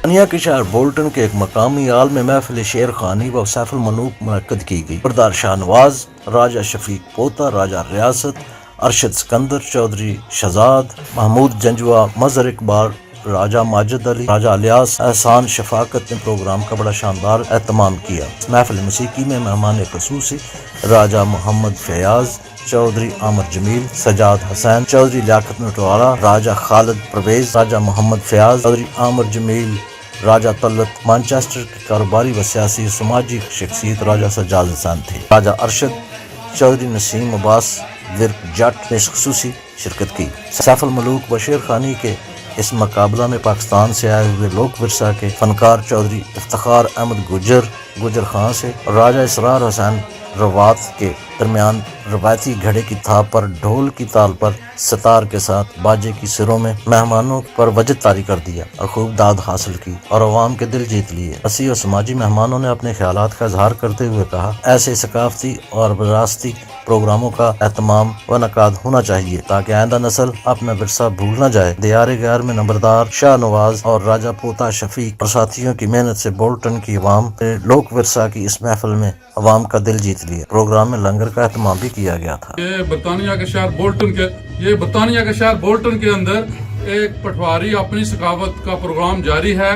دنیا کے شہر بولٹن کے ایک مقامی عالم محفل شعر خوانی و سیف الملوک منعقد کی گئی۔ بردار شاہ نواز، راجہ شفیق پوتا، راجہ ریاست ارشد سکندر چودھری شہزاد، محمود جنجوا، مظہر اقبال، راجہ ماجد علی، راجہ الیاس، احسان شفاقت نے پروگرام کا بڑا شاندار اہتمام کیا۔ اس محفل موسیقی میں مہمان خصوصی راجہ محمد فیاض چودھری، عامر جمیل، سجاد حسین چودھری، لیاقت نٹوارہ، راجہ خالد پرویز، راجہ محمد فیاض چودھری، عامر جمیل، راجہ طلت مانچسٹر کی کاروباری و سیاسی سماجی شخصیت راجہ سجاد حسین تھے۔ راجہ ارشد چودھری نسیم عباس ورک جٹ نے خصوصی شرکت کی۔ سیف الملوک و شعر خوانی کے اس مقابلہ میں پاکستان سے آئے ہوئے لوک ورثہ کے فنکار چودھری افتخار احمد گجر خان سے راجہ اسرار حسین روات کے درمیان روایتی گھڑے کی تھاپ پر ڈھول کی تال پر ستار کے ساتھ باجے کی سروں میں مہمانوں پر وجد طاری کر دیا اور خوب داد حاصل کی اور عوام کے دل جیت لیے۔ وسیع و سماجی مہمانوں نے اپنے خیالات کا اظہار کرتے ہوئے کہا، ایسے ثقافتی اور وراثتی پروگراموں کا اہتمام و انعقاد ہونا چاہیے تاکہ آئندہ نسل اپنا ورثہ بھول نہ جائے۔ دیار غیر میں نمبردار شاہ نواز اور راجہ پوتا شفیق اور ساتھیوں کی محنت سے بولٹن کی عوام نے لوک ورثہ کی اس محفل میں عوام کا دل جیت لیا۔ پروگرام میں لنگر کا اہتمام بھی کیا گیا تھا۔ یہ برطانیہ کے شہر بولٹن کے اندر ایک پٹواری اپنی ثقافت کا پروگرام جاری ہے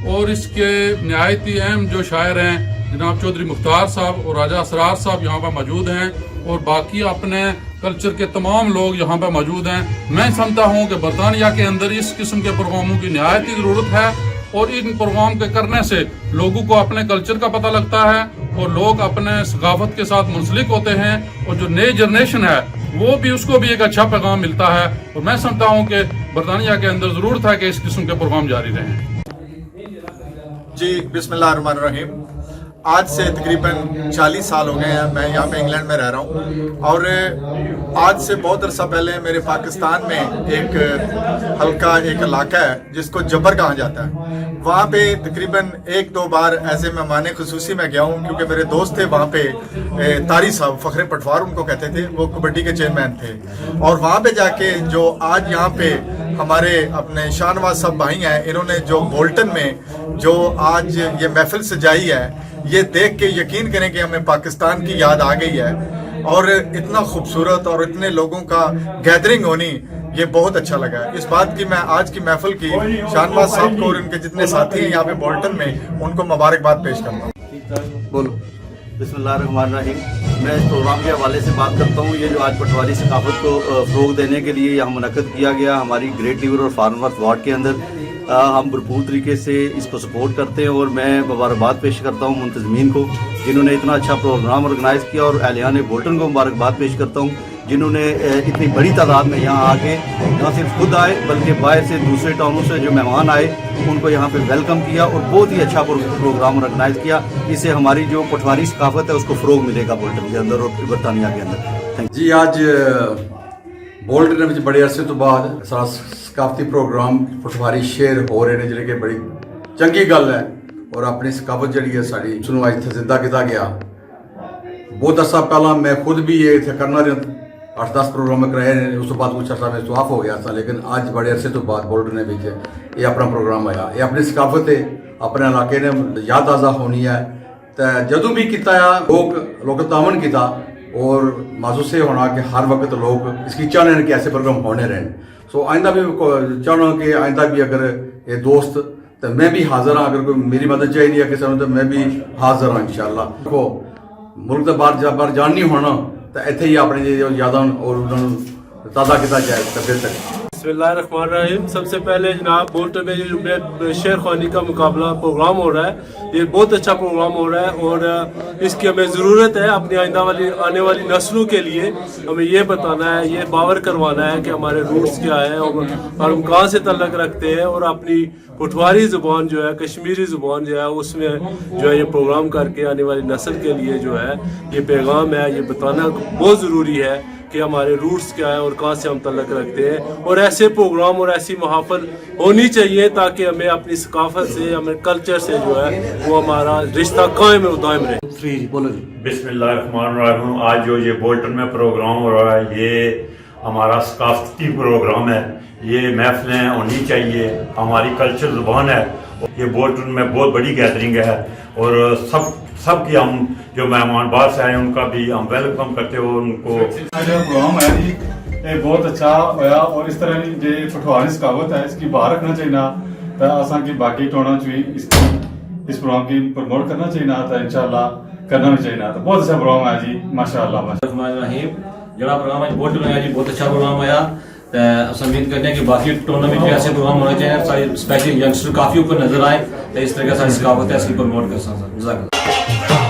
اور اس کے نہایت ہی اہم جو شاعر ہیں جناب چودھری مختار صاحب اور راجہ اسرار صاحب یہاں پر موجود ہیں اور باقی اپنے کلچر کے تمام لوگ یہاں پہ موجود ہیں۔ میں سمجھتا ہوں کہ برطانیہ کے اندر اس قسم کے پروگراموں کی نہایت ہی ضرورت ہے اور ان پروگرام کے کرنے سے لوگوں کو اپنے کلچر کا پتہ لگتا ہے اور لوگ اپنے ثقافت کے ساتھ منسلک ہوتے ہیں اور جو نئی جنریشن ہے وہ بھی اس کو بھی ایک اچھا پیغام ملتا ہے اور میں سمجھتا ہوں کہ برطانیہ کے اندر ضرورت ہے کہ اس قسم کے پروگرام جاری رہیں۔ جی بسم اللہ الرحمن الرحیم۔ آج سے تقریباً 40 سال ہو گئے ہیں میں یہاں پہ انگلینڈ میں رہ رہا ہوں اور آج سے بہت عرصہ پہلے میرے پاکستان میں ایک حلقہ ایک علاقہ ہے جس کو جبر کہا جاتا ہے، وہاں پہ تقریباً 1-2 بار ایسے مہمان خصوصی میں گیا ہوں کیونکہ میرے دوست تھے وہاں پہ، طاری صاحب فخر پٹوار ان کو کہتے تھے، وہ کبڈی کے چیئرمین تھے، اور وہاں پہ جا کے جو آج یہاں پہ ہمارے اپنے شاہ نواز صاحب بھائی ہیں، انہوں نے جو بولٹن میں جو آج یہ محفل سجائی ہے، یہ دیکھ کے یقین کریں کہ ہمیں پاکستان کی یاد آ گئی ہے اور اتنا خوبصورت اور اتنے لوگوں کا گیدرنگ ہونی یہ بہت اچھا لگا ہے۔ اس بات کی میں آج کی محفل کی شاہ نواز صاحب کو اور ان کے جتنے ساتھی ہیں یہاں پہ بولٹن میں ان کو مبارکباد پیش کرتا ہوں۔ بولو بسم اللہ الرحمن الرحیم۔ میں اس پروگرام کے حوالے سے بات کرتا ہوں، یہ جو آج پٹواری ثقافت کو فروغ دینے کے لیے یہاں منعقد کیا گیا ہماری گریٹ لیور اور فارمورتھ وارڈ کے اندر، ہم بھرپور طریقے سے اس کو سپورٹ کرتے ہیں اور میں مبارکباد پیش کرتا ہوں منتظمین کو جنہوں نے اتنا اچھا پروگرام آرگنائز کیا، اور اہلیان بولٹن کو مبارکباد پیش کرتا ہوں جنہوں نے اتنی بڑی تعداد میں یہاں آ کے نہ صرف خود آئے بلکہ باہر سے دوسرے ٹاؤنوں سے جو مہمان آئے ان کو یہاں پہ ویلکم کیا اور بہت ہی اچھا پروگرام آرگنائز کیا۔ اس سے ہماری جو پٹواری ثقافت ہے اس کو فروغ ملے گا بولٹن کے اندر اور برطانیہ کے اندر۔ جی آج بولٹن میں بڑے عرصے تو بعد ثقافتی پروگرام پٹواری شعر ہو رہے ہیں جڑے کہ بڑی چنگی گل ہے اور اپنی ثقافت جڑی ہے ساری سنو اج تے زندہ کیتا گیا۔ بہت عرصہ پہلا میں خود بھی یہ اتنے کرنا 8-10 پروگرام کرائے ہیں، اس بعد کچھ عرصہ میں سواف ہو گیا تھا، لیکن آج بڑے عرصے تو بعد بولٹن میں یہ اپنا پروگرام آیا۔ یہ اپنی ثقافت ہے، اپنے علاقے نے یاد تازہ ہونی ہے تو جدوں بھی کیتا لوگ تعاون کیتا اور محسوس یہ ہونا کہ ہر وقت لوگ اس کی چاہنے ہیں کہ ایسے پروگرام ہونے رہن۔ سو آئندہ بھی چاہنا کہ آئندہ بھی اگر یہ دوست تو میں بھی حاضر ہوں، اگر کوئی میری مدد چاہیے کسی نے تو میں بھی حاضر ہوں انشاءاللہ۔ کو ملک کے باہر جان نہیں ہونا تو اتنے ہی اپنے یاداں اور تازہ کیا جائے تو بہتر ہے۔ بسم اللہ الرحمن الرحیم۔ سب سے پہلے جناب بولٹن میں جو شعر خوانی کا مقابلہ پروگرام ہو رہا ہے، یہ بہت اچھا پروگرام ہو رہا ہے اور اس کی ہمیں ضرورت ہے اپنی آنے والی نسلوں کے لیے۔ ہمیں یہ بتانا ہے، یہ باور کروانا ہے کہ ہمارے روٹس کیا ہیں اور ہم کہاں سے تعلق رکھتے ہیں، اور اپنی پٹواری زبان جو ہے، کشمیری زبان جو ہے، اس میں جو ہے یہ پروگرام کر کے آنے والی نسل کے لیے جو ہے یہ پیغام ہے، یہ بتانا بہت ضروری ہے کہ ہمارے روٹس کیا ہیں اور کہاں سے ہم تعلق رکھتے ہیں، اور ایسے پروگرام اور ایسی محافل ہونی چاہیے تاکہ ہمیں اپنی ثقافت سے، ہمیں کلچر سے جو ہے وہ ہمارا رشتہ قائم و دائم رہے۔ بسم اللہ الرحمن الرحیم۔ آج جو یہ بولٹن میں پروگرام ہو رہا ہے یہ ہمارا ثقافتی پروگرام ہے، یہ محفلیں ہونی چاہیے، ہماری کلچر زبان ہے یہ بولٹن میں بہت بڑی گیدرنگ ہے اور سب کی ہم جو مہمان باہر سے آئے ہیں ان کا بھی ہم ویلکم کرتے ہو ان کو. جو پروگرام ہے جی یہ بہت اچھا ہوا اور اس طرح جو پٹھواری ثقافت ہے اس کی باہر رکھنا چاہیے آسان کی باقی ٹونا چاہیے اس پروگرام کی پروموٹ کرنا چاہیے انشاءاللہ کرنا بھی چاہیے. تو بہت اچھا پروگرام ہے جی ماشاءاللہ. الرحمن الرحیم جڑا پروگرام ہے بولٹن میں جی بہت اچھا پروگرام آیا. تو امید کرتے ہیں کہ باقی ٹورنامنٹ میں ایسے پروگرام ہونے چاہیے ساری اسپیشلی ینگسٹر کافی اوپر نظر آئے تو اس طرح کا ساری ثقافت ہے اس کی پروموٹ کر سکتے ہیں.